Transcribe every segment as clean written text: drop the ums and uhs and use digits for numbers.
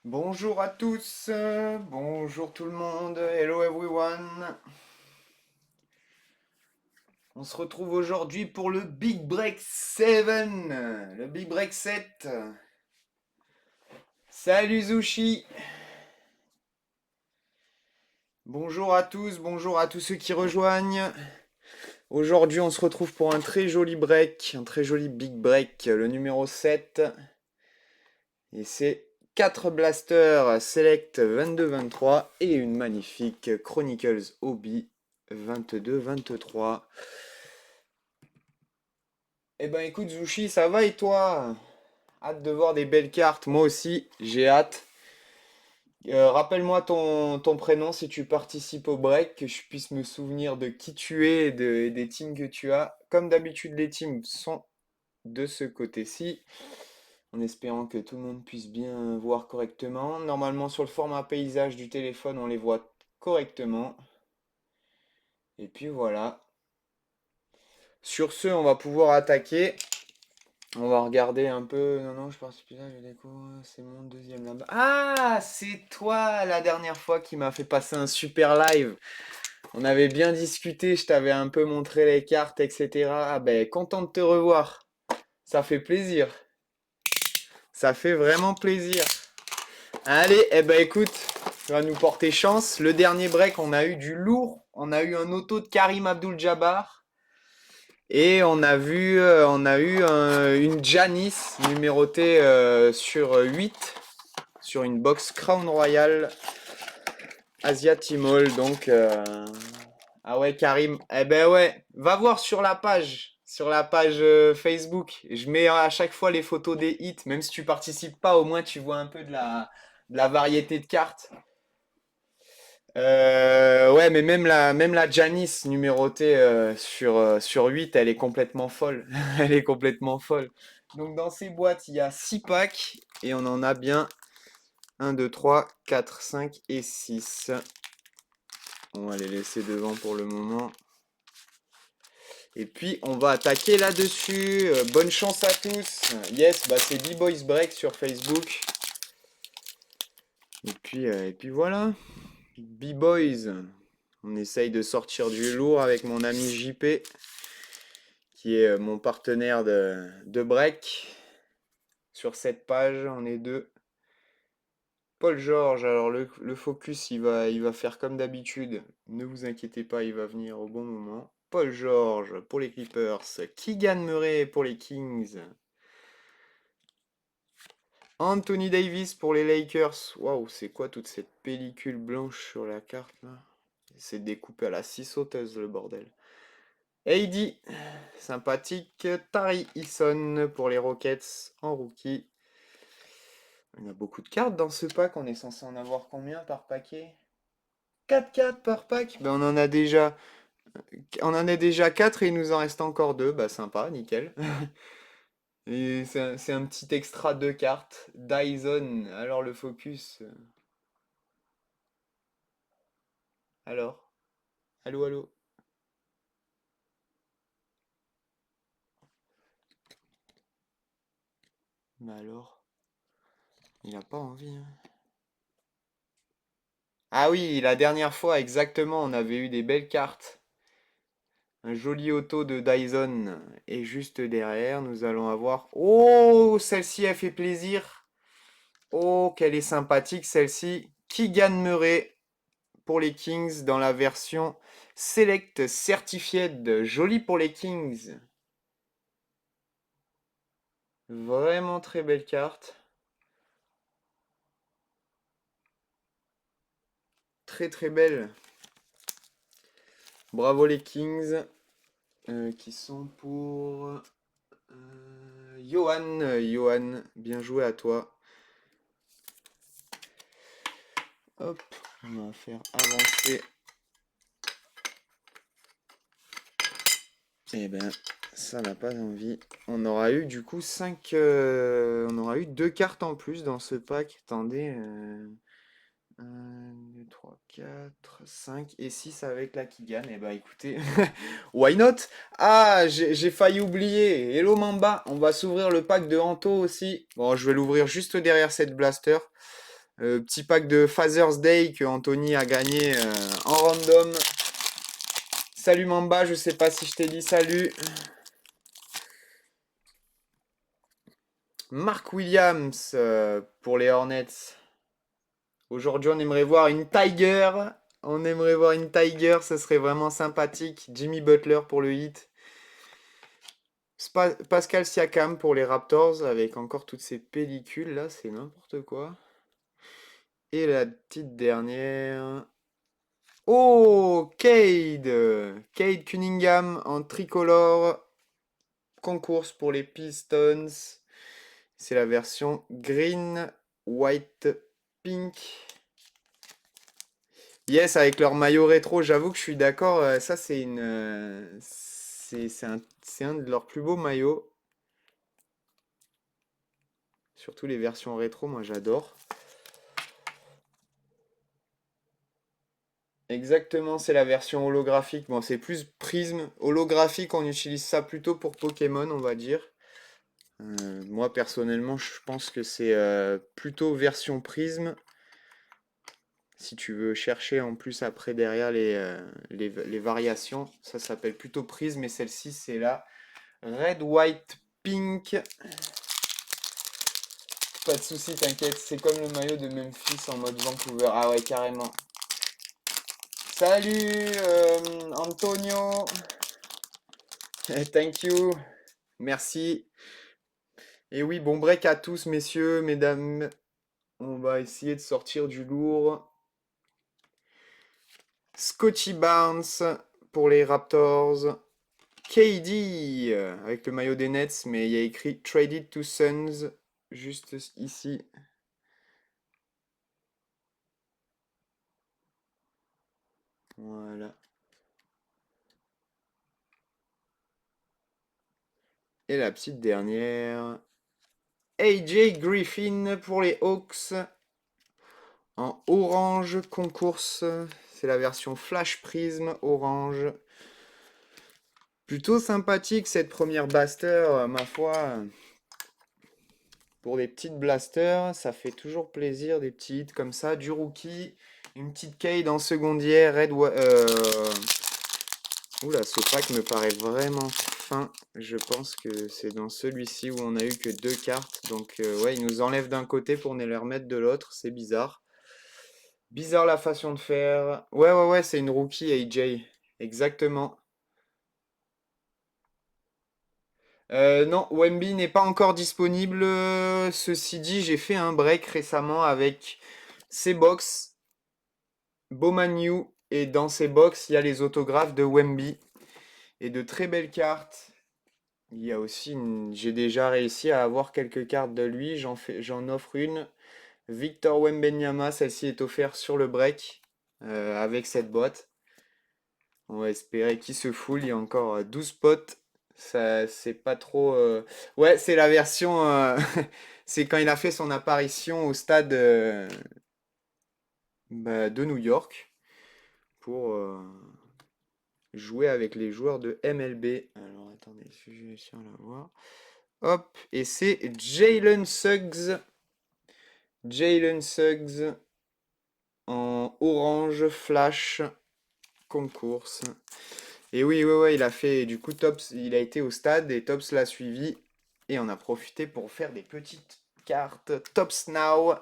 Bonjour à tous, bonjour tout le monde, hello everyone. On se retrouve aujourd'hui pour le Big Break 7, le Big Break 7. Salut Zushi, bonjour à tous ceux qui rejoignent. Aujourd'hui on se retrouve pour un très joli break, un très joli Big Break, le numéro 7. Et c'est 4 blasters Select 22-23 et une magnifique Chronicles Hobby 22-23. Eh ben écoute Zushi, ça va et toi? Hâte de voir des belles cartes, moi aussi, j'ai hâte. Rappelle-moi ton prénom si tu participes au break, que je puisse me souvenir de qui tu es et des teams que tu as. Comme d'habitude, les teams sont de ce côté-ci, en espérant que tout le monde puisse bien voir correctement. Normalement, sur le format paysage du téléphone, on les voit correctement. Et puis voilà. Sur ce, on va pouvoir attaquer. On va regarder un peu. Non, non, je participe là, je découvre. C'est mon deuxième là-bas. Ah, c'est toi la dernière fois qui m'a fait passer un super live. On avait bien discuté, je t'avais un peu montré les cartes, etc. Ah ben, content de te revoir. Ça fait plaisir. Ça fait vraiment plaisir. Allez, eh ben écoute, ça va nous porter chance. Le dernier break, on a eu du lourd. On a eu un auto de Karim Abdul-Jabbar. Et on a eu une Janice numérotée sur 8 sur une box Crown Royal Asia Timol. Donc, ah ouais, Karim, eh ben ouais, va voir sur la page Facebook. Je mets à chaque fois les photos des hits, même si tu participes pas, au moins tu vois un peu de la variété de cartes. Ouais, mais même la Janice numérotée sur 8, elle est complètement folle. Elle est complètement folle. Donc dans ces boîtes, il y a 6 packs et on en a bien un 2 3 4 5 et 6. On va les laisser devant pour le moment. Et puis on va attaquer là-dessus. Bonne chance à tous. Yes, bah c'est B-Boys Break sur Facebook. Et puis voilà. B-Boys. On essaye de sortir du lourd avec mon ami JP, qui est mon partenaire de break. Sur cette page, on est deux. Paul George, alors le focus, il va faire comme d'habitude. Ne vous inquiétez pas, il va venir au bon moment. Paul George pour les Clippers. Keegan Murray pour les Kings. Anthony Davis pour les Lakers. Waouh, c'est quoi toute cette pellicule blanche sur la carte là? C'est découpé à la scie sauteuse le bordel. AD, sympathique. Tari Eason pour les Rockets en rookie. Il y a beaucoup de cartes dans ce pack. On est censé en avoir combien par paquet? 4 cartes par pack? Ben on en a déjà 4 et il nous en reste encore 2. Bah sympa, nickel. Et c'est un petit extra de cartes. Dyson, alors le focus. Alors? Allô, allô? Bah alors? Il a pas envie, hein. Ah oui, la dernière fois, exactement, on avait eu des belles cartes. Un joli auto de Dyson. Et juste derrière, nous allons avoir... Oh, celle-ci, elle fait plaisir. Oh, qu'elle est sympathique, celle-ci. Keegan Murray pour les Kings dans la version Select Certified. Joli pour les Kings. Vraiment très belle carte. Très très belle. Bravo les Kings. Qui sont pour... Johan. Johan, bien joué à toi. Hop, on va faire avancer. Eh ben, ça n'a pas envie. On aura eu du coup 5... on aura eu 2 cartes en plus dans ce pack. Attendez. 1, 2, 3, 4, 5 et 6 avec la Kigan. Eh ben écoutez, why not? Ah, j'ai failli oublier. Hello Mamba, on va s'ouvrir le pack de Anto aussi. Bon, je vais l'ouvrir juste derrière cette blaster. Petit pack de Father's Day que Anthony a gagné en random. Salut Mamba, je sais pas si je t'ai dit salut. Mark Williams pour les Hornets. Aujourd'hui, on aimerait voir une Tiger. On aimerait voir une Tiger, ce serait vraiment sympathique. Jimmy Butler pour le Heat. Pascal Siakam pour les Raptors avec encore toutes ces pellicules là, c'est n'importe quoi. Et la petite dernière. Oh, Cade! Cade Cunningham en tricolore. Concours pour les Pistons. C'est la version green, white, pink. Yes, avec leur maillot rétro, j'avoue que je suis d'accord. Ça, c'est une, c'est un de leurs plus beaux maillots. Surtout les versions rétro, moi j'adore. Exactement, c'est la version holographique. Bon, c'est plus prisme. Holographique, on utilise ça plutôt pour Pokémon, on va dire. Moi, personnellement, je pense que c'est plutôt version prisme. Si tu veux chercher en plus après derrière les variations, ça s'appelle plutôt prisme. Et celle-ci, c'est la Red, White, Pink. Pas de soucis, t'inquiète. C'est comme le maillot de Memphis en mode Vancouver. Ah ouais, carrément. Salut Antonio. Thank you. Merci. Et oui, bon break à tous, messieurs, mesdames. On va essayer de sortir du lourd. Scotty Barnes pour les Raptors. KD avec le maillot des Nets, mais il y a écrit Traded to Suns juste ici. Voilà. Et la petite dernière. AJ Griffin pour les Hawks. En orange concours. C'est la version Flash Prism orange. Plutôt sympathique cette première blaster, ma foi. Pour des petites blasters, ça fait toujours plaisir, des petits hits comme ça. Du rookie, une petite Cade en secondière, Oula, ce pack me paraît vraiment fin. Je pense que c'est dans celui-ci où on a eu que 2 cartes. Donc ouais, il nous enlève d'un côté pour nous les remettre de l'autre. C'est bizarre. Bizarre la façon de faire. Ouais, c'est une rookie AJ. Exactement. Non, Wemby n'est pas encore disponible. Ceci dit, j'ai fait un break récemment avec ces box, Bowman et dans ces box, il y a les autographes de Wemby et de très belles cartes. Il y a aussi j'ai déjà réussi à avoir quelques cartes de lui. J'en offre une. Victor Wembanyama, celle-ci est offerte sur le break avec cette boîte. On va espérer qu'il se foule. Il y a encore 12 potes. Ça, c'est pas trop. Ouais, c'est la version. C'est quand il a fait son apparition au stade de New York pour jouer avec les joueurs de MLB. Alors attendez, je vais réussir à la voir. Hop, et c'est Jalen Suggs. Jalen Suggs en orange flash concours. Et oui, ouais, il a fait, du coup, Tops, il a été au stade et Tops l'a suivi. Et on a profité pour faire des petites cartes. Tops Now.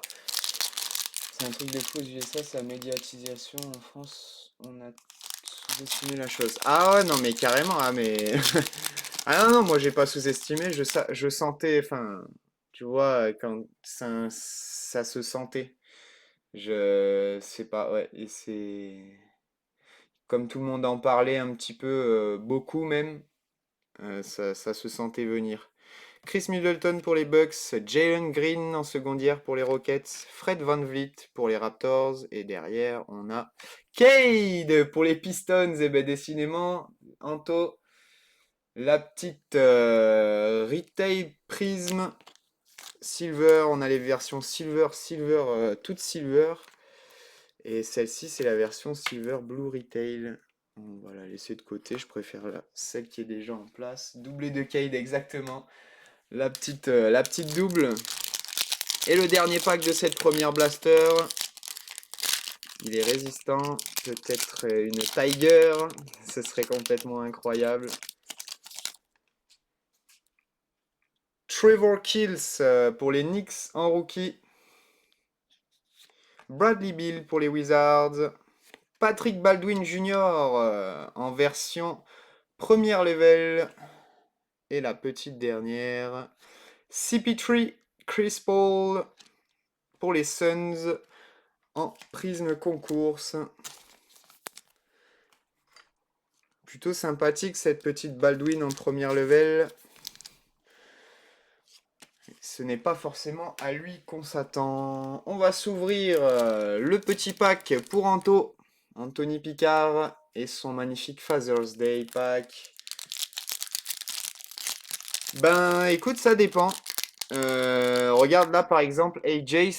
C'est un truc de fou, j'ai ça, c'est la médiatisation en France. On a sous-estimé la chose. Ah ouais, non, mais carrément, ah, mais. Ah non, non, moi j'ai pas sous-estimé, je sentais, enfin, tu vois, quand ça se sentait. Je sais pas, ouais, et c'est. Comme tout le monde en parlait un petit peu, beaucoup même, ça se sentait venir. Chris Middleton pour les Bucks, Jalen Green en secondaire pour les Rockets, Fred VanVleet pour les Raptors, et derrière on a Cade pour les Pistons. Et ben décidément, Anto, la petite Retail Prism Silver, on a les versions Silver, toutes Silver. Et celle-ci, c'est la version Silver Blue Retail. On va la laisser de côté, je préfère celle qui est déjà en place. Doublé de Cade, exactement. La petite double. Et le dernier pack de cette première blaster. Il est résistant. Peut-être une Tiger. Ce serait complètement incroyable. Trevor Kills pour les Knicks en rookie. Bradley Beal pour les Wizards. Patrick Baldwin Jr. En version première level. Et la petite dernière. CP3 Chris Paul pour les Suns en prisme concours. Plutôt sympathique cette petite Baldwin en première level. Ce n'est pas forcément à lui qu'on s'attend. On va s'ouvrir le petit pack pour Anthony Picard et son magnifique Father's Day pack. Ben écoute, ça dépend. Regarde là par exemple, AJ,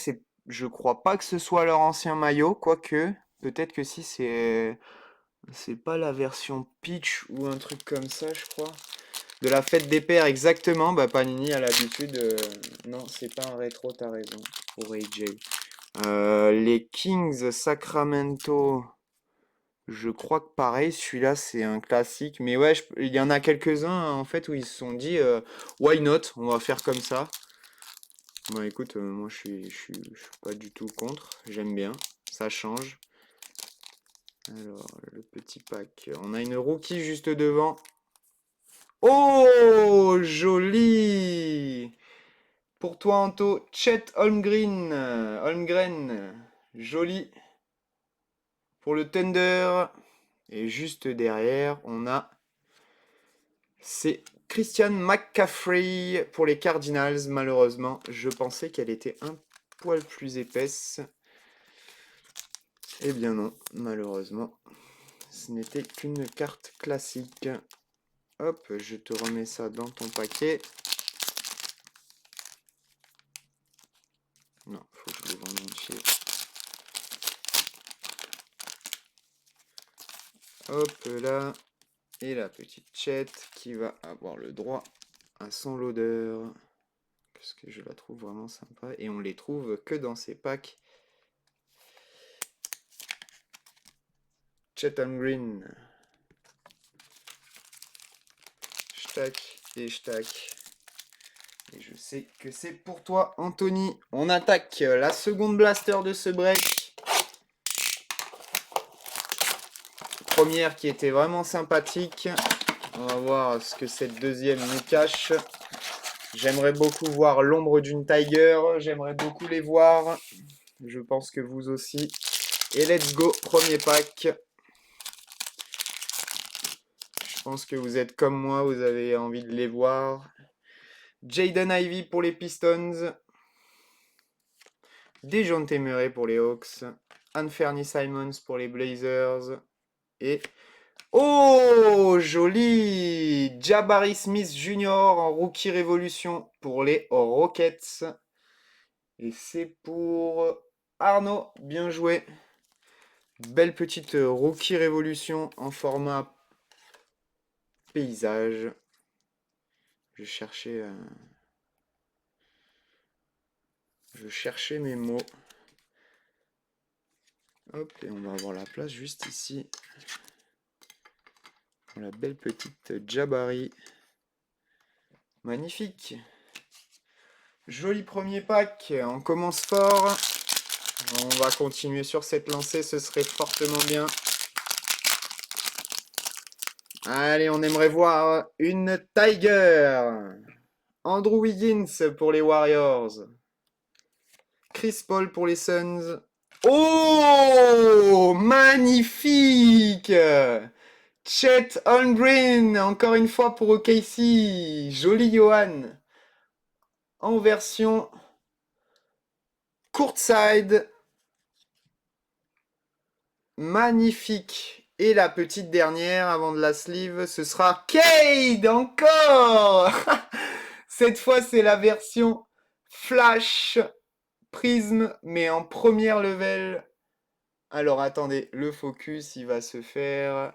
je crois pas que ce soit leur ancien maillot, quoique, peut-être que si c'est pas la version Peach ou un truc comme ça, je crois. De la fête des pères, exactement. Bah, Panini a l'habitude. Non, c'est pas un rétro, t'as raison. Pour AJ. Les Kings Sacramento. Je crois que pareil, celui-là c'est un classique. Mais ouais, il y en a quelques-uns en fait où ils se sont dit why not? On va faire comme ça. Bon, écoute, moi je suis pas du tout contre. J'aime bien. Ça change. Alors, le petit pack. On a une rookie juste devant. Oh, joli! Pour toi, Anto, Chet Holmgren. Joli. Pour le Thunder. Et juste derrière, on a... C'est Christian McCaffrey pour les Cardinals, malheureusement. Je pensais qu'elle était un poil plus épaisse. Eh bien non, malheureusement. Ce n'était qu'une carte classique. Hop, je te remets ça dans ton paquet. Non, faut que je le vende entier. Hop là. Et la petite Chet qui va avoir le droit à son loader. Parce que je la trouve vraiment sympa. Et on les trouve que dans ces packs. Chet Green. Shtack et shtack. Et je sais que c'est pour toi, Anthony. On attaque la seconde blaster de ce break. Première qui était vraiment sympathique. On va voir ce que cette deuxième nous cache. J'aimerais beaucoup voir l'ombre d'une Tiger. J'aimerais beaucoup les voir. Je pense que vous aussi. Et let's go, premier pack. Je pense que vous êtes comme moi, vous avez envie de les voir. Jaden Ivey pour les Pistons. Dejounte Murray pour les Hawks. Anthony Simons pour les Blazers. Et... oh, joli! Jabari Smith Jr. en Rookie Révolution pour les Rockets. Et c'est pour Arnaud. Bien joué. Belle petite Rookie Révolution en format paysage. Je cherchais mes mots. Hop, et on va avoir la place juste ici. Pour la belle petite Jabari. Magnifique. Joli premier pack. On commence fort. On va continuer sur cette lancée, ce serait fortement bien. Allez, on aimerait voir une Tiger. Andrew Wiggins pour les Warriors. Chris Paul pour les Suns. Oh, magnifique! Chet Holmgren, encore une fois pour OKC. Joli Johan. En version courtside. Magnifique. Et la petite dernière avant de la sleeve, ce sera Cade encore. Cette fois, c'est la version Flash Prism, mais en première level. Alors attendez, le focus, il va se faire.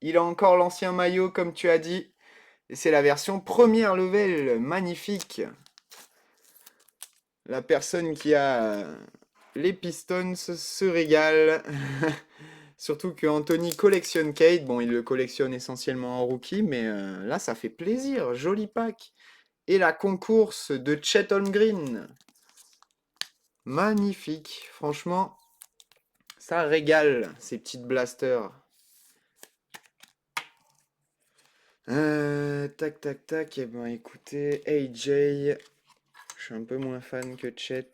Il a encore l'ancien maillot, comme tu as dit. Et c'est la version première level. Magnifique. La personne qui a les Pistons se régale. Surtout que Anthony collectionne Cade. Bon, il le collectionne essentiellement en rookie, mais là, ça fait plaisir. Joli pack. Et la concourse de Chet Holmgren. Magnifique. Franchement, ça régale, ces petites blasters. Tac, tac, tac. Eh ben, écoutez, AJ. Je suis un peu moins fan que Chet.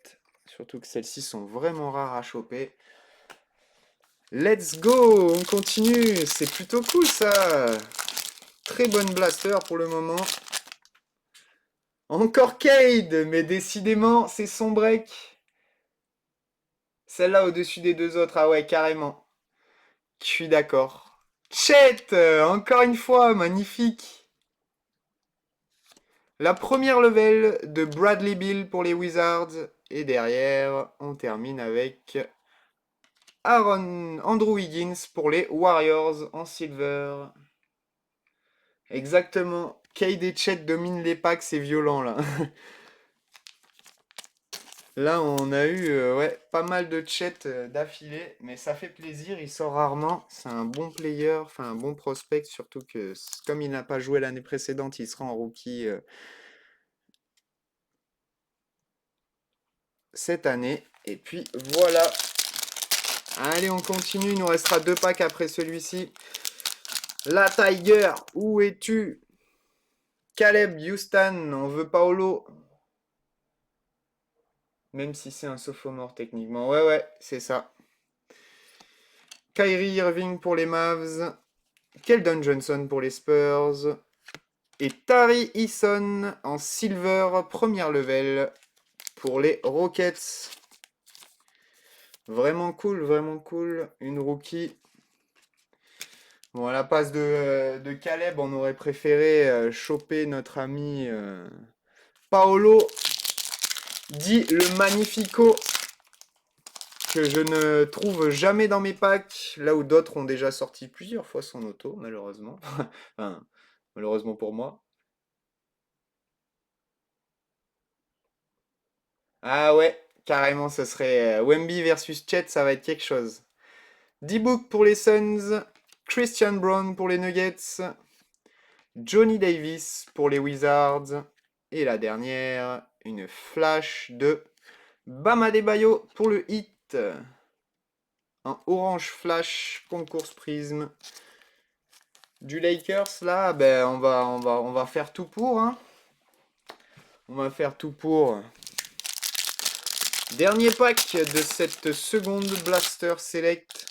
Surtout que celles-ci sont vraiment rares à choper. Let's go! On continue. C'est plutôt cool, ça. Très bonne blaster pour le moment. Encore Cade, mais décidément, c'est son break. Celle-là au-dessus des deux autres, ah ouais, carrément. Je suis d'accord. Chet, encore une fois, magnifique. La première level de Bradley Beal pour les Wizards. Et derrière, on termine avec Andrew Wiggins pour les Warriors en silver. Exactement. Cade et Chet dominent les packs, c'est violent là. Là, on a eu ouais, pas mal de Chet d'affilée, mais ça fait plaisir. Il sort rarement. C'est un bon player, enfin un bon prospect, surtout que comme il n'a pas joué l'année précédente, il sera en rookie cette année. Et puis voilà. Allez, on continue. Il nous restera 2 packs après celui-ci. La Tiger, où es-tu? Caleb Houston, on veut Paolo. Même si c'est un sophomore techniquement. Ouais, ouais, c'est ça. Kyrie Irving pour les Mavs. Keldon Johnson pour les Spurs. Et Tari Eason en silver, première level pour les Rockets. Vraiment cool, vraiment cool. Une rookie. Bon, à la passe de Caleb, on aurait préféré choper notre ami Paolo, dit le Magnifico, que je ne trouve jamais dans mes packs, là où d'autres ont déjà sorti plusieurs fois son auto, malheureusement. Enfin, malheureusement pour moi. Ah ouais, carrément, ce serait Wemby versus Chet, ça va être quelque chose. D-Book pour les Suns, Christian Brown pour les Nuggets, Johnny Davis pour les Wizards, et la dernière, une flash de Bam Adebayo pour le Heat. Un orange flash concourse prisme du Lakers. Là, ben, on va faire tout pour. Hein. On va faire tout pour. Dernier pack de cette seconde Blaster Select.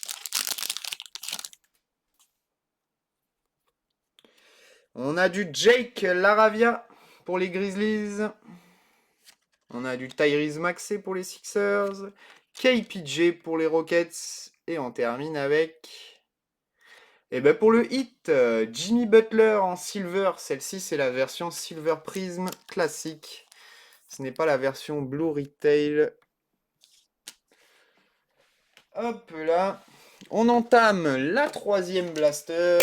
On a du Jake Laravia pour les Grizzlies. On a du Tyrese Maxey pour les Sixers. KPJ pour les Rockets. Et on termine avec... Et ben pour le Heat, Jimmy Butler en silver. Celle-ci, c'est la version Silver Prism classique. Ce n'est pas la version Blue Retail. Hop là. On entame la troisième Blaster.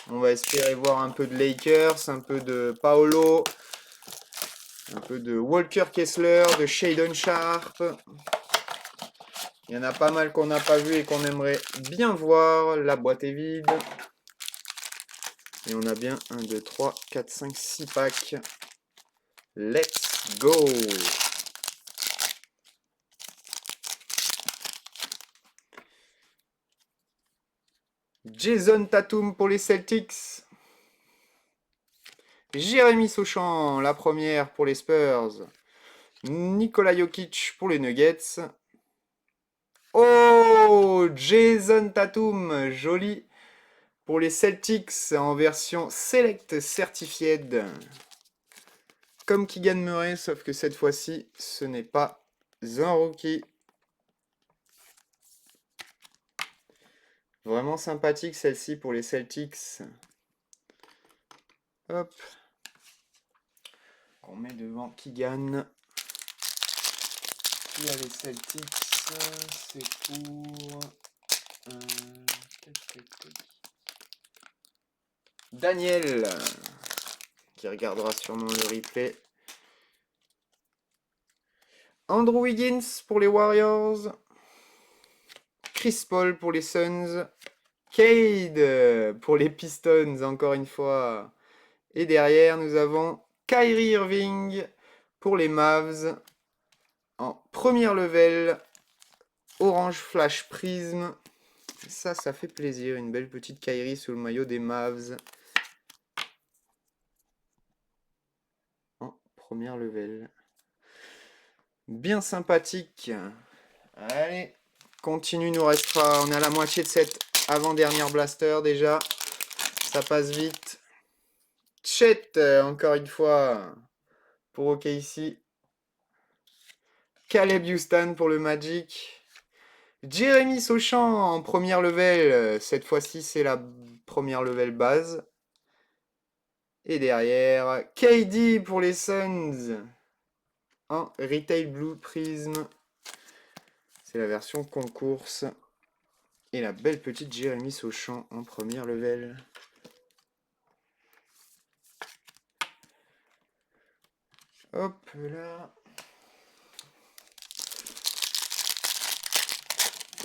On va espérer voir un peu de Lakers, un peu de Paolo, un peu de Walker Kessler, de Shaedon Sharp. Il y en a pas mal qu'on n'a pas vu et qu'on aimerait bien voir. La boîte est vide. Et on a bien 1, 2, 3, 4, 5, 6 packs. Let's go! Jason Tatum pour les Celtics. Jérémy Sauchan, la première pour les Spurs. Nikola Jokic pour les Nuggets. Oh, Jason Tatum, joli pour les Celtics en version Select Certified. Comme Keegan Murray, sauf que cette fois-ci, ce n'est pas un rookie. Vraiment sympathique celle-ci pour les Celtics. Hop. On met devant Keegan. Qui a les Celtics? C'est pour... Daniel, qui regardera sûrement le replay. Andrew Wiggins pour les Warriors. Chris Paul pour les Suns. Cade pour les Pistons, encore une fois. Et derrière, nous avons Kyrie Irving pour les Mavs. En première level, Orange Flash Prism. Ça fait plaisir. Une belle petite Kyrie sous le maillot des Mavs. En première level. Bien sympathique. Allez, continue, nous restera. On est à la moitié de cette avant-dernière blaster déjà. Ça passe vite. Chet, encore une fois, pour OKC. Caleb Houston pour le Magic. Jérémy Sauchan en première level. Cette fois-ci, c'est la première level base. Et derrière, KD pour les Suns. En Retail Blue Prism. C'est la version concours. Et la belle petite Jérémy Sauchan en première level. Hop là.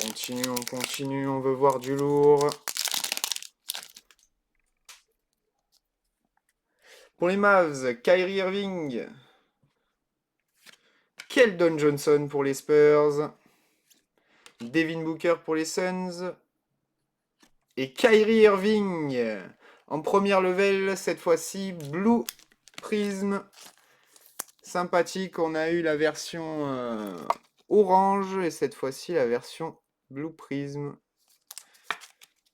On continue, on veut voir du lourd. Pour les Mavs, Kyrie Irving. Keldon Johnson pour les Spurs. Devin Booker pour les Suns. Et Kyrie Irving en première level, cette fois-ci, Blue Prism. Sympathique, on a eu la version orange et cette fois-ci la version Blue Prism.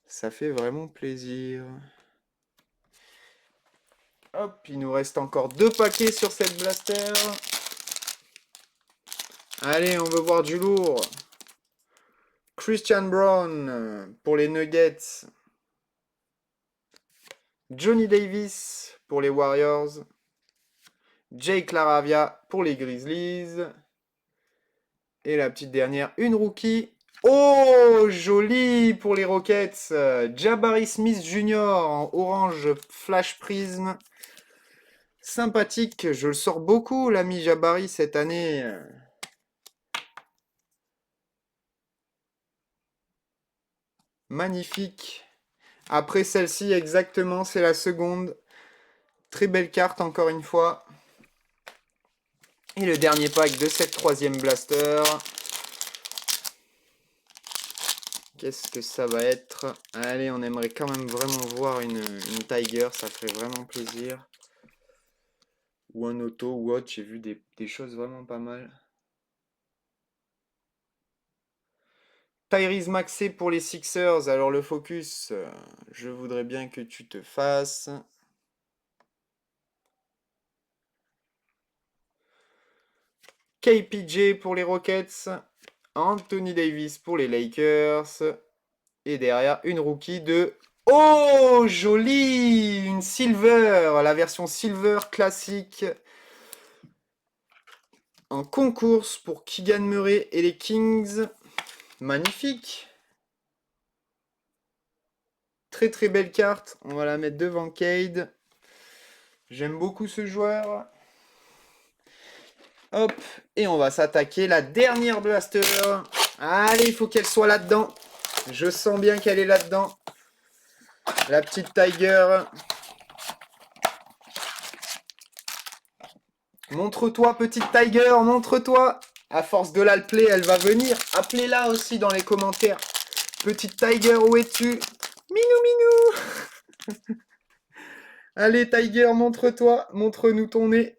Ça fait vraiment plaisir. Hop, il nous reste encore 2 paquets sur cette blaster. Allez, on veut voir du lourd. Christian Brown pour les Nuggets. Johnny Davis pour les Warriors. Jake Laravia pour les Grizzlies. Et la petite dernière, une rookie. Oh, joli pour les Rockets. Jabari Smith Jr. en orange flash prism. Sympathique, je le sors beaucoup, l'ami Jabari, cette année. Magnifique. Après celle-ci, exactement, c'est la seconde. Très belle carte, encore une fois. Et le dernier pack de cette troisième blaster. Qu'est-ce que ça va être? Allez, on aimerait quand même vraiment voir une Tiger, ça ferait vraiment plaisir. Ou un auto ou autre, j'ai vu des choses vraiment pas mal. Tyrese Maxey pour les Sixers, alors le focus, je voudrais bien que tu te fasses. KPJ pour les Rockets, Anthony Davis pour les Lakers, et derrière une rookie de... Oh, jolie! Une Silver, la version Silver classique. En concours pour Keegan Murray et les Kings. Magnifique! Très très belle carte, on va la mettre devant Cade. J'aime beaucoup ce joueur. Hop, et on va s'attaquer la dernière blaster. Allez, il faut qu'elle soit là-dedans. Je sens bien qu'elle est là-dedans. La petite Tiger. Montre-toi, petite Tiger, montre-toi. À force de la play, elle va venir. Appelez-la aussi dans les commentaires. Petite Tiger, où es-tu? Minou, minou. Allez, Tiger, montre-toi. Montre-nous ton nez.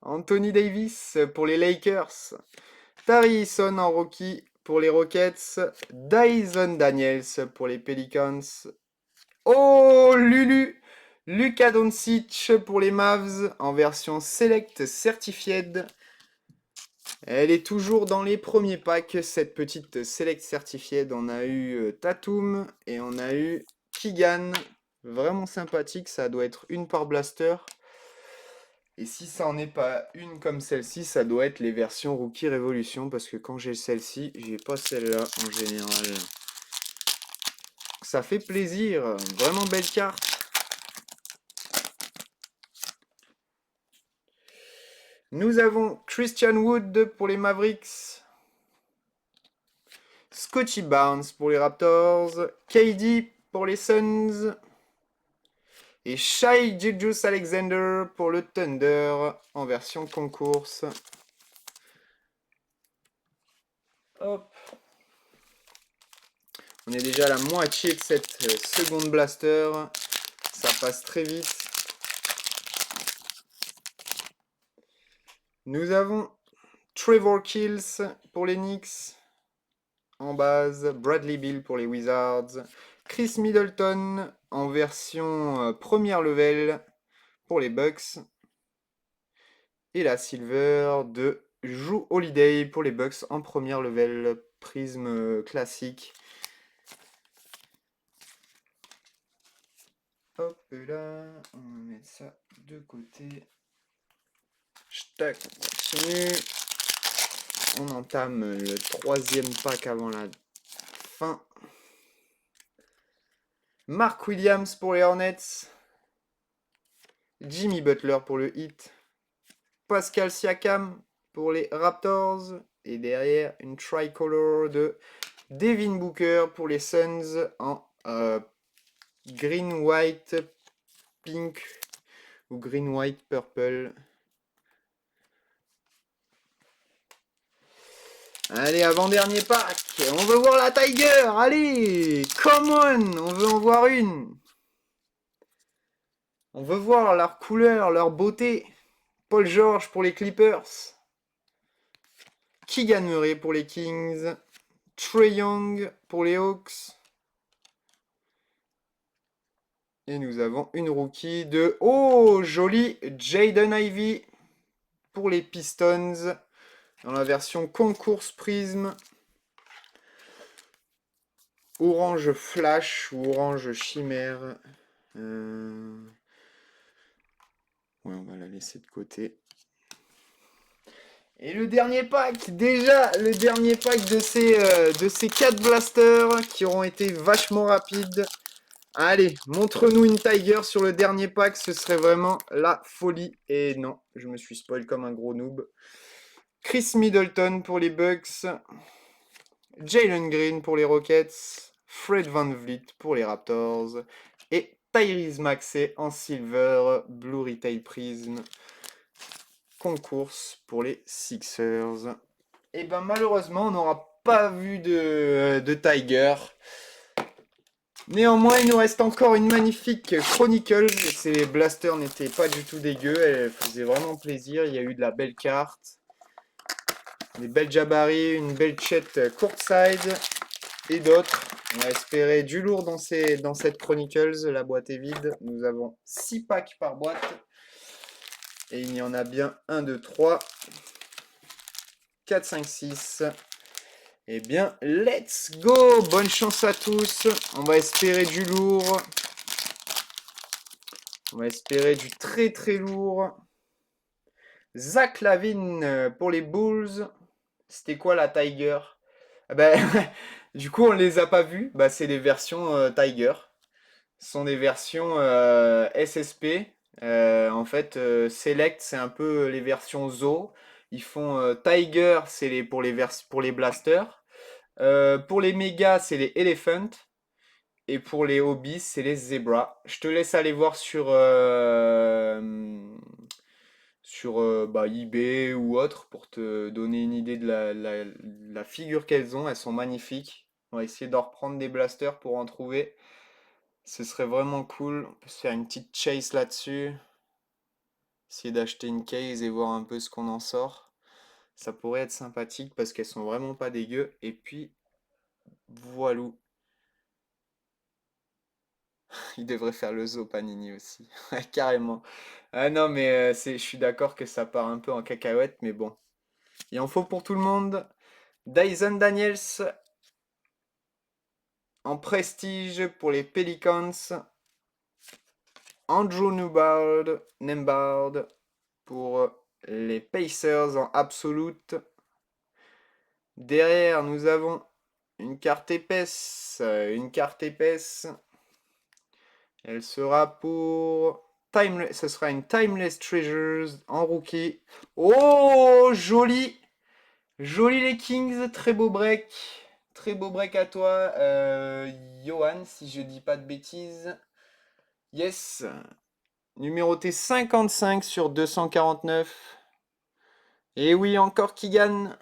Anthony Davis pour les Lakers. Tari Eason en rookie pour les Rockets. Dyson Daniels pour les Pelicans. Oh, Lulu! Luka Doncic pour les Mavs en version Select Certified. Elle est toujours dans les premiers packs, cette petite Select Certified. On a eu Tatum et on a eu Keegan. Vraiment sympathique, ça doit être une par blaster. Et si ça en est pas une comme celle-ci, ça doit être les versions Rookie Révolution, parce que quand j'ai celle-ci, j'ai pas celle-là en général. Ça fait plaisir, vraiment belle carte. Nous avons Christian Wood pour les Mavericks. Scotty Barnes pour les Raptors. KD pour les Suns. Et Shai Gilgeous-Alexander pour le Thunder en version concours. Hop. On est déjà à la moitié de cette seconde blaster. Ça passe très vite. Nous avons Trevor Kills pour les Knicks. En base, Bradley Beal pour les Wizards. Chris Middleton en version première level pour les Bucks. Et la silver de Jrue Holiday pour les Bucks en première level. Prisme classique. Hop là, on va mettre ça de côté. Tac, on continue. On entame le troisième pack avant la fin. Mark Williams pour les Hornets. Jimmy Butler pour le Heat. Pascal Siakam pour les Raptors. Et derrière, une tricolor de Devin Booker pour les Suns en green, white, pink ou green, white, purple. Allez, avant-dernier pack. On veut voir la Tiger. Allez, come on. On veut en voir une. On veut voir leur couleur, leur beauté. Paul George pour les Clippers. Keegan Murray pour les Kings. Trae Young pour les Hawks. Et nous avons une rookie de... Oh, joli Jaden Ivey pour les Pistons. Dans la version concours prisme. Orange flash ou orange chimère. Ouais, on va la laisser de côté. Et le dernier pack, déjà le dernier pack de ces 4 blasters qui auront été vachement rapides. Allez, montre-nous une Tiger sur le dernier pack, ce serait vraiment la folie. Et non, je me suis spoil comme un gros noob. Chris Middleton pour les Bucks. Jalen Green pour les Rockets. Fred VanVleet pour les Raptors. Et Tyrese Maxey en silver, Blue Retail Prism. Concours pour les Sixers. Et ben malheureusement, on n'aura pas vu de Tiger. Néanmoins, il nous reste encore une magnifique Chronicle. Ces blasters n'étaient pas du tout dégueux. Elles faisaient vraiment plaisir. Il y a eu de la belle carte. Des belles Jabari, une belle Chet courtside. Et d'autres. On va espérer du lourd dans cette Chronicles. La boîte est vide. Nous avons 6 packs par boîte. Et il y en a bien 1, 2, 3, 4, 5, 6. Eh bien, let's go! Bonne chance à tous. On va espérer du lourd. On va espérer du très très lourd. Zach Lavine pour les Bulls. C'était quoi la Tiger? Ah ben, du coup, on ne les a pas vus. Bah, c'est des versions Tiger. Ce sont des versions SSP. En fait, Select, c'est un peu les versions Zo. Ils font Tiger, c'est pour les blasters. Pour les mégas, c'est les Elephant. Et pour les hobbies, c'est les Zebra. Je te laisse aller voir sur eBay ou autre pour te donner une idée de la figure qu'elles ont. Elles sont magnifiques. On va essayer d'en reprendre des blasters pour en trouver. Ce serait vraiment cool. On peut se faire une petite chase là-dessus. Essayer d'acheter une case et voir un peu ce qu'on en sort. Ça pourrait être sympathique parce qu'elles sont vraiment pas dégueu. Et puis, voilou. Il devrait faire le zoo Panini aussi. Carrément. Ah non, mais je suis d'accord que ça part un peu en cacahuète, mais bon. Il en faut pour tout le monde. Dyson Daniels en prestige pour les Pelicans. Andrew Nembhard pour les Pacers en absolute. Derrière, nous avons une carte épaisse. Elle sera pour ce sera une Timeless Treasures en rookie. Oh, joli. Joli les Kings, très beau break. Très beau break à toi, Johan, si je dis pas de bêtises. Yes. Numéroté 55 sur 249. Et oui, encore Keegan.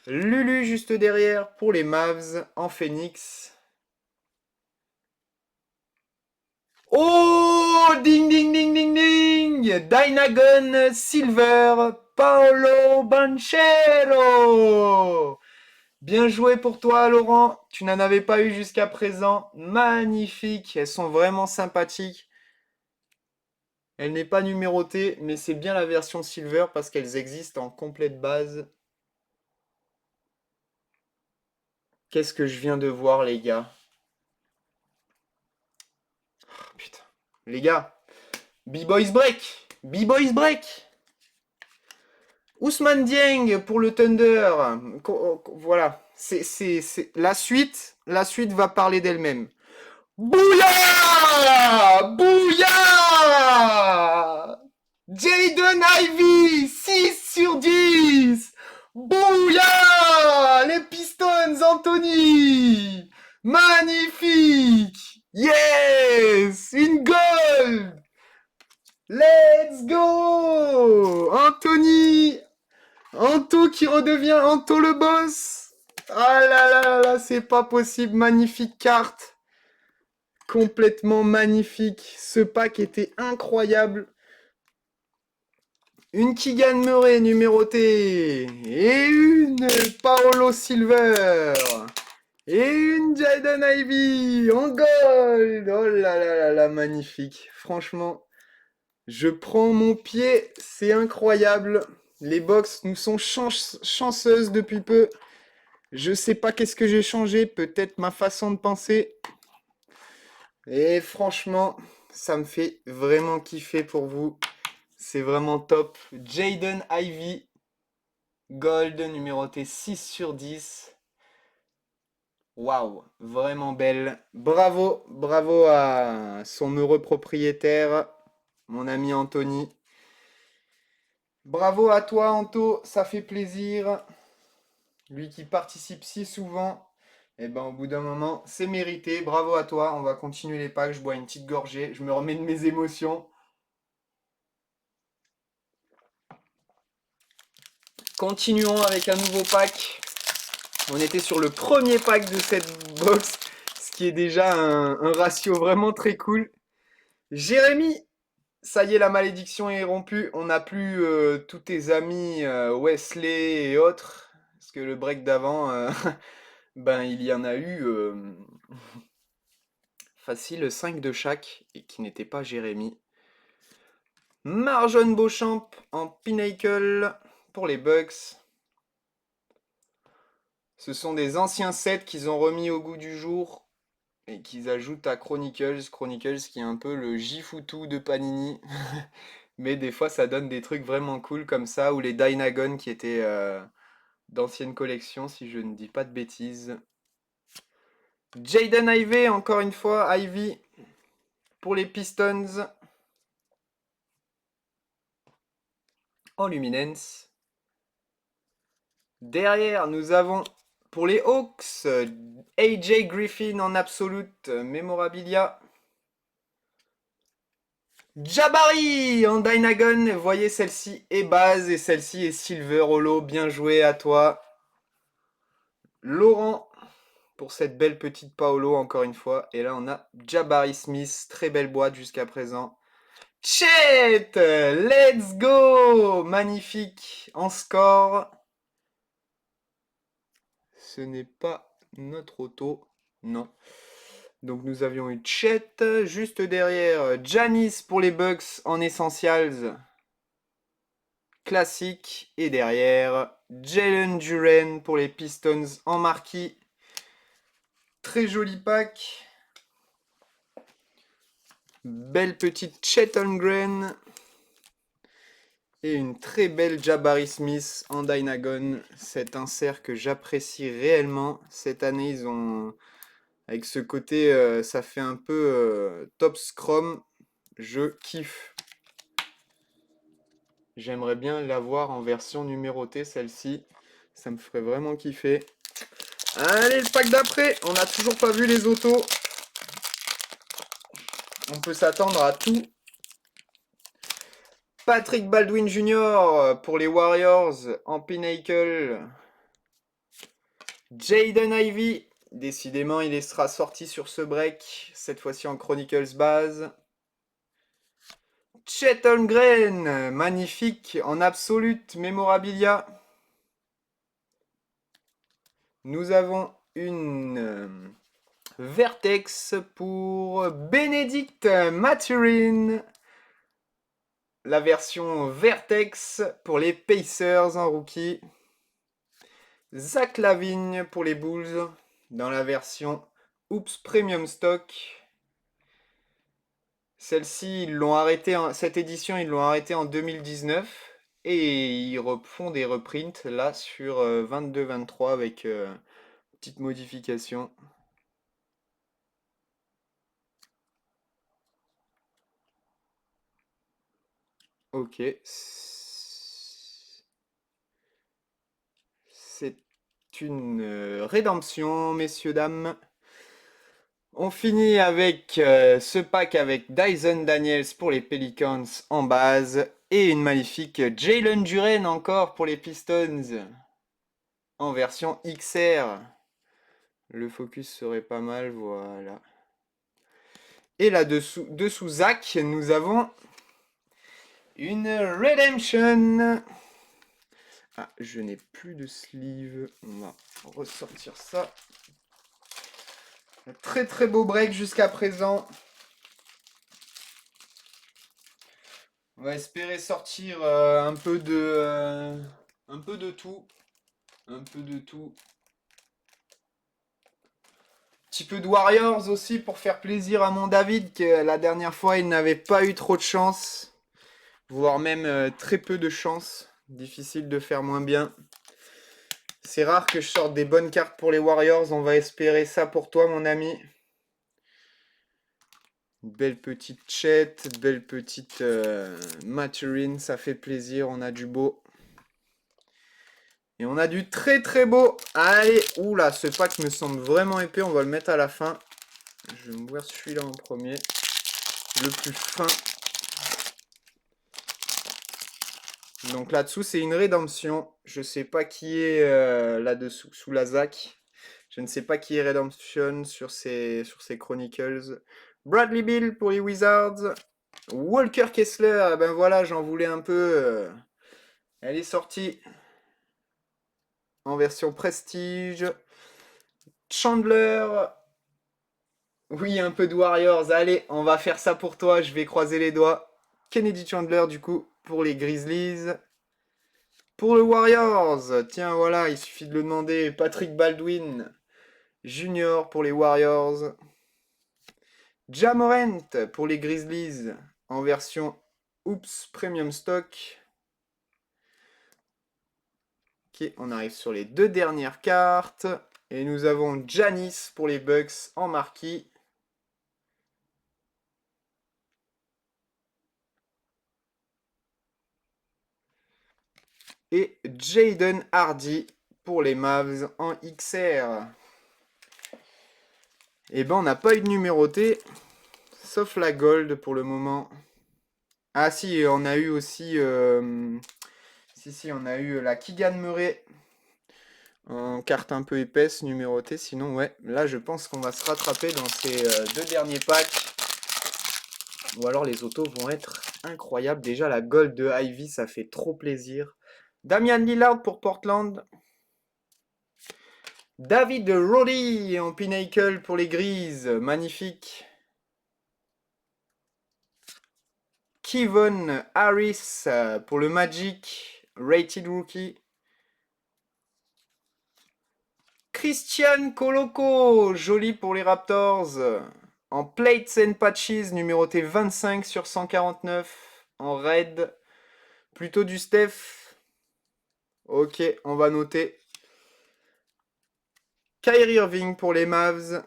Lulu juste derrière pour les Mavs en Phoenix. Oh, ding ding ding ding ding. Dynagon Silver, Paolo Banchero. Bien joué pour toi, Laurent. Tu n'en avais pas eu jusqu'à présent. Magnifique. Elles sont vraiment sympathiques. Elle n'est pas numérotée, mais c'est bien la version Silver parce qu'elles existent en complète base. Qu'est-ce que je viens de voir, les gars? Oh, putain. Les gars, B-Boys Break. B-Boys Break. Ousmane Dieng pour le Thunder. Voilà. C'est la suite. La suite va parler d'elle-même. Bouya! Bouya! Jaden Ivey, 6 sur 10! Bouya! Les Pistons, Anthony! Magnifique! Yes! Une goal! Let's go! Anthony! Anto qui redevient Anto le boss! Ah là là là là, c'est pas possible, magnifique carte! Complètement magnifique. Ce pack était incroyable. Une Keegan Murray numérotée. Et une Paolo Silver. Et une Jaden Ivey en gold. Oh là là là là, magnifique. Franchement, je prends mon pied. C'est incroyable. Les box nous sont chanceuses depuis peu. Je sais pas qu'est-ce que j'ai changé. Peut-être ma façon de penser. Et franchement, ça me fait vraiment kiffer pour vous. C'est vraiment top. Jaden Ivey, gold, numéroté 6 sur 10. Waouh, vraiment belle. Bravo, bravo à son heureux propriétaire, mon ami Anthony. Bravo à toi, Anto, ça fait plaisir. Lui qui participe si souvent. Et ben au bout d'un moment, c'est mérité. Bravo à toi. On va continuer les packs. Je bois une petite gorgée. Je me remets de mes émotions. Continuons avec un nouveau pack. On était sur le premier pack de cette box, ce qui est déjà un ratio vraiment très cool. Jérémy, ça y est, la malédiction est rompue. On n'a plus tous tes amis Wesley et autres. Parce que le break d'avant, ben il y en a eu facile 5 de chaque et qui n'était pas Jérémy. Marjon Beauchamp en Pinnacle pour les Bucks. Ce sont des anciens sets qu'ils ont remis au goût du jour et qu'ils ajoutent à Chronicles. Chronicles qui est un peu le J-Foutou de Panini. Mais des fois ça donne des trucs vraiment cool comme ça. Ou les Dynagon qui étaient d'anciennes collections si je ne dis pas de bêtises. Jaden Ivey, encore une fois, Ivy pour les Pistons. En Luminance. Derrière, nous avons pour les Hawks, AJ Griffin en Absolute Memorabilia. Jabari en Dynagon. Vous voyez, celle-ci est base et celle-ci est Silver Holo. Bien joué à toi. Laurent pour cette belle petite Paolo encore une fois. Et là, on a Jabari Smith. Très belle boîte jusqu'à présent. Chet, let's go! Magnifique en score. Ce n'est pas notre auto, non. Donc nous avions eu Chet, juste derrière Giannis pour les Bucks en Essentials classique. Et derrière Jalen Duren pour les Pistons en marquis. Très joli pack. Belle petite Chet Holmgren. Et une très belle Jabari Smith en Dynagon. Cet insert que j'apprécie réellement. Cette année, ils ont... Avec ce côté, ça fait un peu top scrum. Je kiffe. J'aimerais bien l'avoir en version numérotée, celle-ci. Ça me ferait vraiment kiffer. Allez, le pack d'après. On n'a toujours pas vu les autos. On peut s'attendre à tout. Patrick Baldwin Jr. pour les Warriors en Pinnacle. Jaden Ivey. Décidément, il sera sorti sur ce break. Cette fois-ci en Chronicles base. Chet Holmgren. Magnifique en absolute memorabilia. Nous avons une Vertex pour Benedict Mathurin. La version Vertex pour les Pacers en rookie. Zach LaVine pour les Bulls dans la version Oops Premium Stock. Celle-ci, ils l'ont arrêté cette édition, ils l'ont arrêté en 2019 et ils refont des reprints là sur 22-23 avec petite modification. Ok. C'est une rédemption, messieurs, dames. On finit avec ce pack avec Dyson Daniels pour les Pelicans en base et une magnifique Jalen Duren encore pour les Pistons en version XR. Le focus serait pas mal, voilà. Et là-dessous, dessous Zach, nous avons une Redemption. Ah, je n'ai plus de sleeve. On va ressortir ça. Un très très beau break jusqu'à présent. On va espérer sortir un peu de tout. Un peu de tout. Petit peu de Warriors aussi pour faire plaisir à mon David, que la dernière fois il n'avait pas eu trop de chance. Voire même très peu de chance. Difficile de faire moins bien. C'est rare que je sorte des bonnes cartes pour les Warriors. On va espérer ça pour toi, mon ami. Belle petite Chet, belle petite Mathurin, ça fait plaisir. On a du beau. Et on a du très très beau. Allez, oula, ce pack me semble vraiment épais. On va le mettre à la fin. Je vais m'ouvrir celui-là en premier. Le plus fin. Donc là-dessous, c'est une rédemption. Je sais pas qui est là-dessous, sous la ZAC. Je ne sais pas qui est Redemption sur ces Chronicles. Bradley Beal pour les Wizards. Walker Kessler, ben voilà, j'en voulais un peu. Elle est sortie en version Prestige. Chandler. Oui, un peu de Warriors. Allez, on va faire ça pour toi. Je vais croiser les doigts. Kennedy Chandler, du coup, pour les Grizzlies. Pour le Warriors, tiens, voilà, il suffit de le demander. Patrick Baldwin Junior pour les Warriors. Ja Morant pour les Grizzlies en version Oops Premium Stock. Ok, on arrive sur les deux dernières cartes. Et nous avons Giannis pour les Bucks en marquis. Et Jaden Hardy pour les Mavs en XR. Et ben on n'a pas eu de numéroté, sauf la Gold pour le moment. Ah si, on a eu aussi... si, on a eu la Keegan Murray en carte un peu épaisse, numérotée. Sinon, ouais, là je pense qu'on va se rattraper dans ces deux derniers packs. Ou alors les autos vont être incroyables. Déjà la Gold de Ivy, ça fait trop plaisir. Damian Lillard pour Portland. David Roddy en Pinnacle pour les Grises. Magnifique. Kevon Harris pour le Magic. Rated Rookie. Christian Coloco, joli pour les Raptors. En Plates and Patches, numéroté 25 sur 149. En red. Plutôt du Steph. Ok, on va noter. Kyrie Irving pour les Mavs.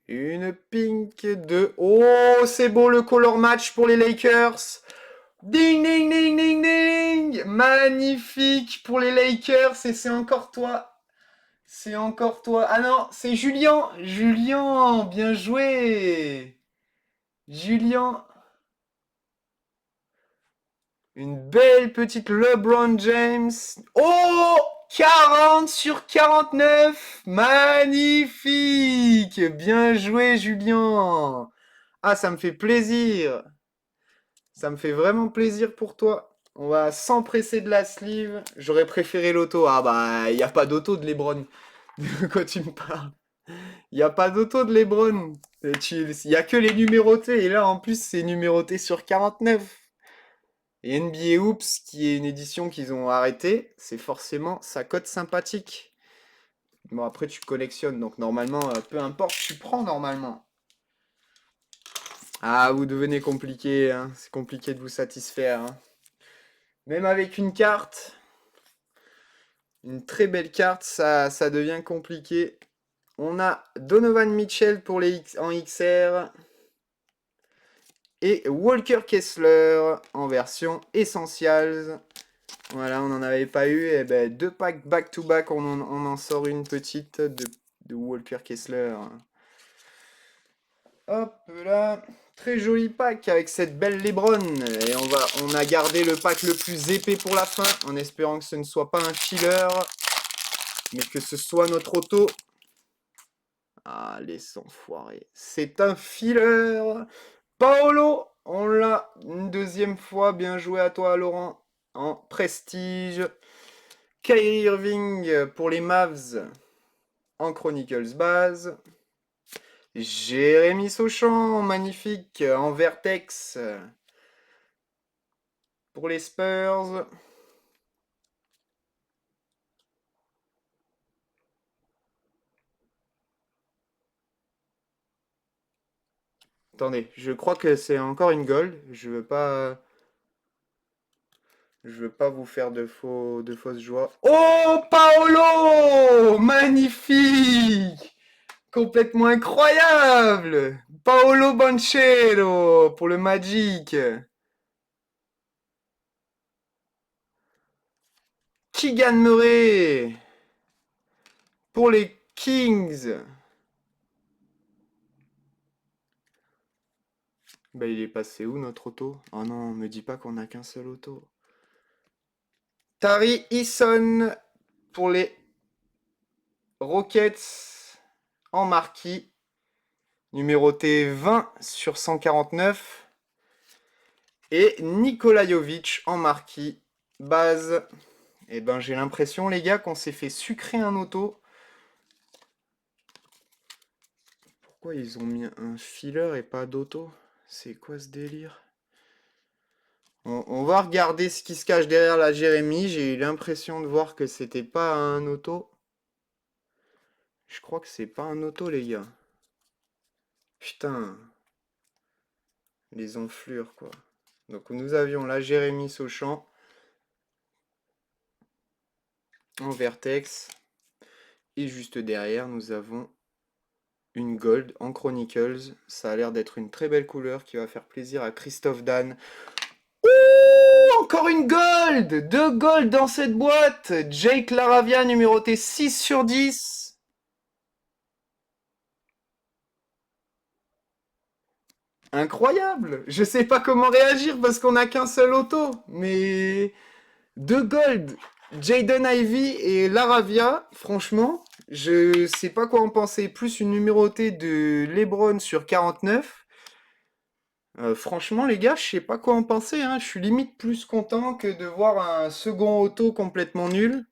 Une pink de... Oh, c'est beau le color match pour les Lakers. Ding, ding, ding, ding, ding. Magnifique pour les Lakers. Et c'est encore toi. C'est encore toi. Ah non, c'est Julien. Julien, bien joué. Julien. Une belle petite LeBron James. Oh, 40 sur 49. Magnifique. Bien joué, Julien. Ah, ça me fait plaisir. Ça me fait vraiment plaisir pour toi. On va s'empresser de la sleeve. J'aurais préféré l'auto. Ah bah, il n'y a pas d'auto de LeBron. De quoi tu me parles? Il n'y a pas d'auto de LeBron. Il n'y a que les numérotés. Et là, en plus, c'est numéroté sur 49. Et NBA Hoops, qui est une édition qu'ils ont arrêtée, c'est forcément sa cote sympathique. Bon, après, tu collectionnes. Donc, normalement, peu importe, tu prends normalement. Ah, vous devenez compliqué, hein. C'est compliqué de vous satisfaire, hein. Même avec une carte, une très belle carte, ça devient compliqué. On a Donovan Mitchell pour les en XR et Walker Kessler en version Essentials. Voilà, on n'en avait pas eu. Et ben, 2 packs back-to-back, on en sort une petite de Walker Kessler. Hop là. Très joli pack avec cette belle LeBron. Et on a gardé le pack le plus épais pour la fin, en espérant que ce ne soit pas un filler, mais que ce soit notre auto. Ah, les enfoirés. C'est un filler. Paolo, on l'a une deuxième fois. Bien joué à toi, Laurent. En prestige. Kyrie Irving pour les Mavs en Chronicles base. Jérémy Sauchamp, magnifique, en Vertex pour les Spurs. Attendez, je crois que c'est encore une gold. Je veux pas vous faire de fausses joies. Oh, Paolo! Magnifique! Complètement incroyable! Paolo Banchero pour le Magic. Keegan Murray pour les Kings. Bah, il est passé où notre auto? Oh non, me dis pas qu'on a qu'un seul auto. Tari Eason pour les Rockets en marquis. Numéroté 20 sur 149. Et Nikola Jovic en marquis. Base. Et ben j'ai l'impression les gars qu'on s'est fait sucrer un auto. Pourquoi ils ont mis un filler et pas d'auto? C'est quoi ce délire? On va regarder ce qui se cache derrière la Jérémy. J'ai eu l'impression de voir que c'était pas un auto. Je crois que c'est pas un auto, les gars. Putain. Les enflures, quoi. Donc nous avions la Jérémy Sauchamp en Vertex. Et juste derrière, nous avons une Gold en Chronicles. Ça a l'air d'être une très belle couleur qui va faire plaisir à Christophe Dan. Encore une Gold! 2 Gold dans cette boîte! Jake Laravia, numéroté 6 sur 10. Incroyable! Je sais pas comment réagir parce qu'on n'a qu'un seul auto. Mais 2 Gold! Jaden Ivey et Laravia, franchement, je sais pas quoi en penser. Plus une numérotée de LeBron sur 49. Franchement, les gars, je sais pas quoi en penser, hein. Je suis limite plus content que de voir un second auto complètement nul.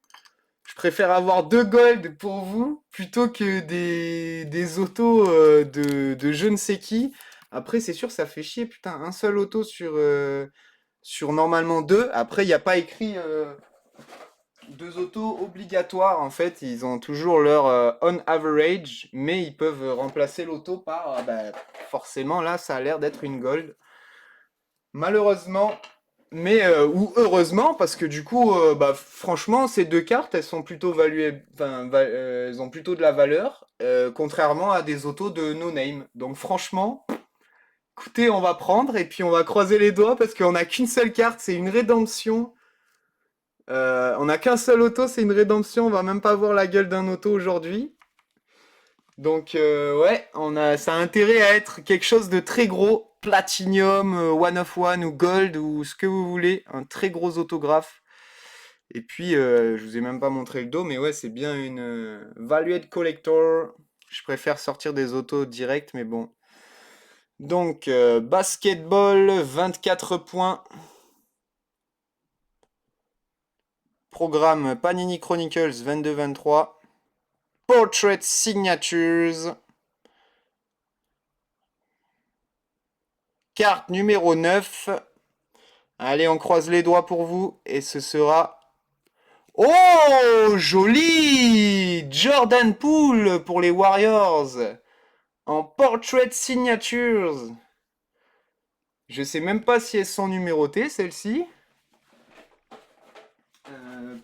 Je préfère avoir 2 gold pour vous plutôt que des autos de je ne sais qui. Après, c'est sûr, ça fait chier, putain, un seul auto sur normalement 2. Après, il n'y a pas écrit 2 autos obligatoires, en fait. Ils ont toujours leur on average, mais ils peuvent remplacer l'auto par, bah, forcément, là, ça a l'air d'être une gold. Malheureusement, Mais ou heureusement parce que du coup bah franchement ces deux cartes elles sont plutôt valuées enfin elles ont plutôt de la valeur contrairement à des autos de no name. Donc franchement, écoutez, on va prendre et puis on va croiser les doigts parce qu'on a qu'une seule carte, c'est une rédemption. On a qu'un seul auto, c'est une rédemption, on va même pas voir la gueule d'un auto aujourd'hui. Donc ouais, ça a intérêt à être quelque chose de très gros, Platinum, One of One ou Gold ou ce que vous voulez, un très gros autographe. Et puis je vous ai même pas montré le dos, mais ouais, c'est bien une Valued Collector. Je préfère sortir des autos directs, mais bon. Donc basketball, 24 points. Programme Panini Chronicles 22-23. Portrait Signatures. Carte numéro 9. Allez, on croise les doigts pour vous. Et ce sera... Oh, joli Jordan Poole pour les Warriors. En Portrait Signatures. Je sais même pas si elles sont numérotées, celles-ci.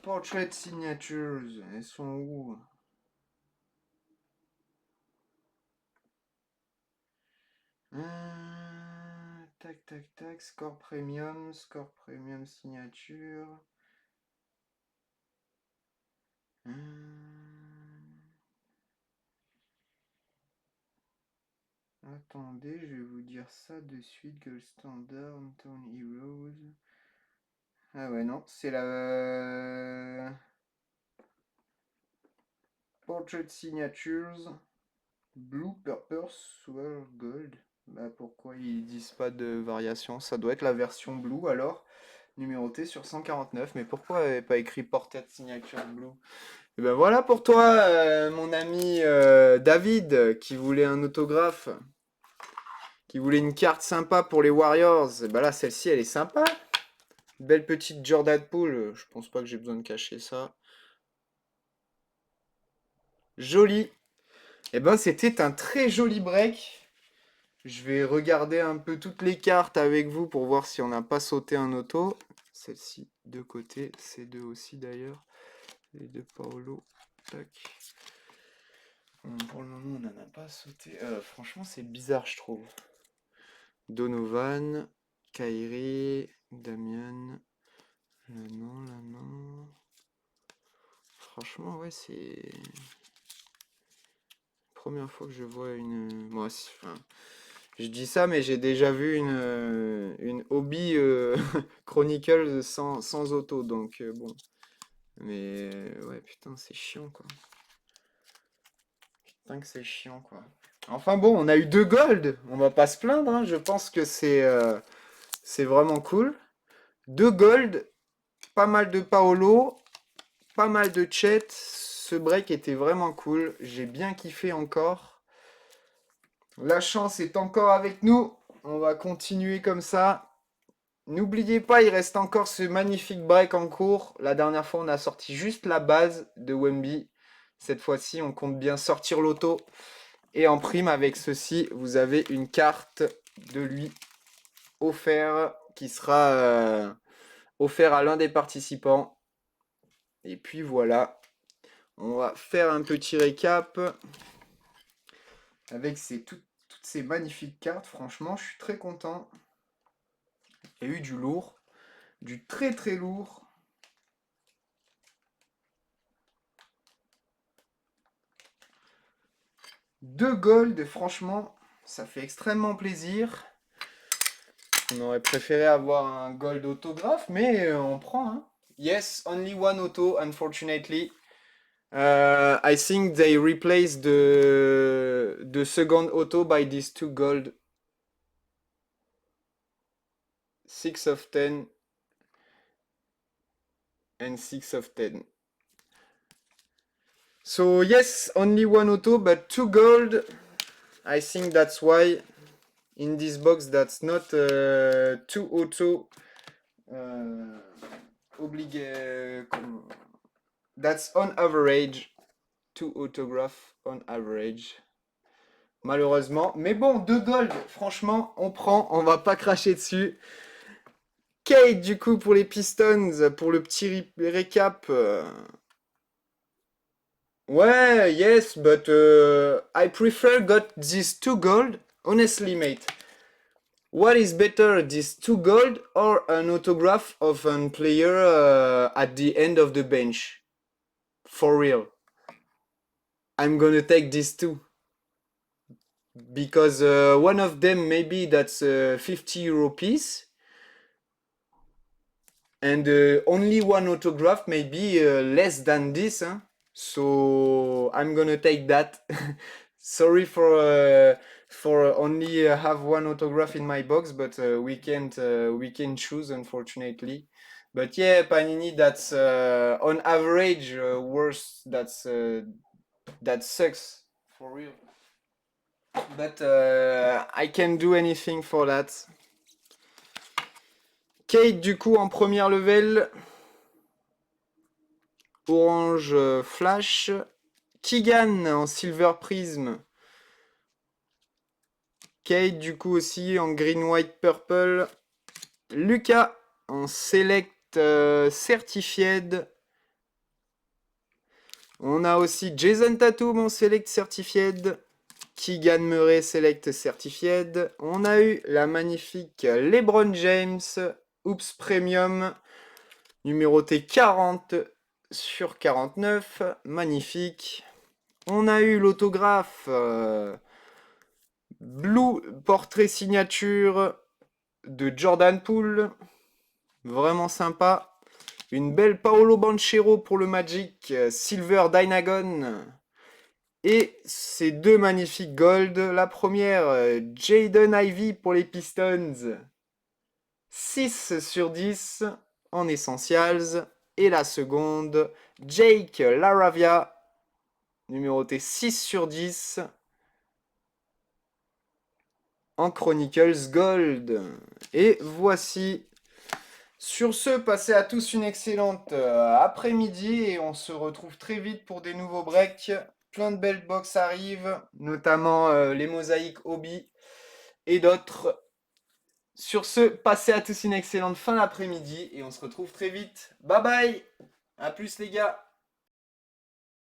Portrait Signatures. Elles sont où? Tac, tac, tac. Score premium signature. Attendez, je vais vous dire ça de suite. Gold Standard, Anthony Heroes. Ah ouais, non, c'est la Portrait Signatures. Blue, Purple, Swirl, Gold. Bah pourquoi ils disent pas de variation? Ça doit être la version Blue alors, numérotée sur 149. Mais pourquoi elle n'est pas écrit Portrait Signature Blue? Et ben voilà pour toi, mon ami David, qui voulait un autographe, qui voulait une carte sympa pour les Warriors. Et ben là, celle-ci, elle est sympa. Belle petite Jordan Poole. Je pense pas que j'ai besoin de cacher ça. Joli. Et ben c'était un très joli break. Je vais regarder un peu toutes les cartes avec vous pour voir si on n'a pas sauté un auto. Celle-ci de côté, ces deux aussi d'ailleurs. Les deux Paolo. Tac. Pour le moment, on n'en a pas sauté. Franchement, c'est bizarre, je trouve. Donovan, Kyrie, Damian. Là non, là non. Franchement, ouais, c'est... Première fois que je vois une... Moi, enfin, je dis ça, mais j'ai déjà vu une Hobby Chronicles sans auto, donc bon. Mais ouais, putain, c'est chiant, quoi. Putain que c'est chiant, quoi. Enfin bon, on a eu deux gold, on va pas se plaindre, hein. Je pense que c'est vraiment cool. Deux gold, pas mal de Paolo, pas mal de Chet. Ce break était vraiment cool, j'ai bien kiffé encore. La chance est encore avec nous, on va continuer comme ça. N'oubliez pas, il reste encore ce magnifique break en cours. La dernière fois, on a sorti juste la base de Wemby. Cette fois-ci, on compte bien sortir l'auto. Et en prime, avec ceci, vous avez une carte de lui offert qui sera offert à l'un des participants. Et puis voilà, on va faire un petit récap avec toutes ces magnifiques cartes. Franchement, je suis très content. Il y a eu du lourd, du très très lourd. Deux gold, franchement, ça fait extrêmement plaisir. On aurait préféré avoir un gold autographe, mais on prend, hein. Yes, only one auto, unfortunately. I think they replaced the second auto by these two gold. 6 of 10 and 6 of 10. So yes, only one auto, but two gold. I think that's why in this box that's not two auto. That's on average. Two autograph on average. Malheureusement. Mais bon, deux gold, franchement, on prend, on va pas cracher dessus. Kate, du coup, pour les Pistons, pour le petit récap. Ouais, yes, but I prefer got these two gold. Honestly, mate. What is better, these two gold or an autograph of a player at the end of the bench? For real. I'm gonna take these two. Because one of them maybe that's a 50 euro piece. And only one autograph maybe less than this. Huh? So I'm gonna take that. Sorry for only have one autograph in my box, but we can choose unfortunately. But yeah, Panini, that's on average worse. That sucks for real. But I can do anything for that. Kate, du coup, en première level. Orange Flash. Keegan en Silver Prism. Kate, du coup, aussi en Green, White, Purple. Lucas en Select Certified. On a aussi Jason Tatum en Select Certified. Keegan Murray Select Certified. On a eu la magnifique LeBron James Oops Premium numéroté 40 sur 49. Magnifique. On a eu l'autographe Blue Portrait Signature de Jordan Poole. Vraiment sympa. Une belle Paolo Banchero pour le Magic Silver Dynagon. Et ces deux magnifiques gold. La première, Jaden Ivey pour les Pistons. 6 sur 10 en Essentials. Et la seconde, Jake Laravia, numéroté 6 sur 10 en Chronicles Gold. Et voici. Sur ce, passez à tous une excellente après-midi et on se retrouve très vite pour des nouveaux breaks. Plein de belles box arrivent, notamment les mosaïques Obi et d'autres. Sur ce, passez à tous une excellente fin d'après-midi et on se retrouve très vite. Bye bye. À plus les gars.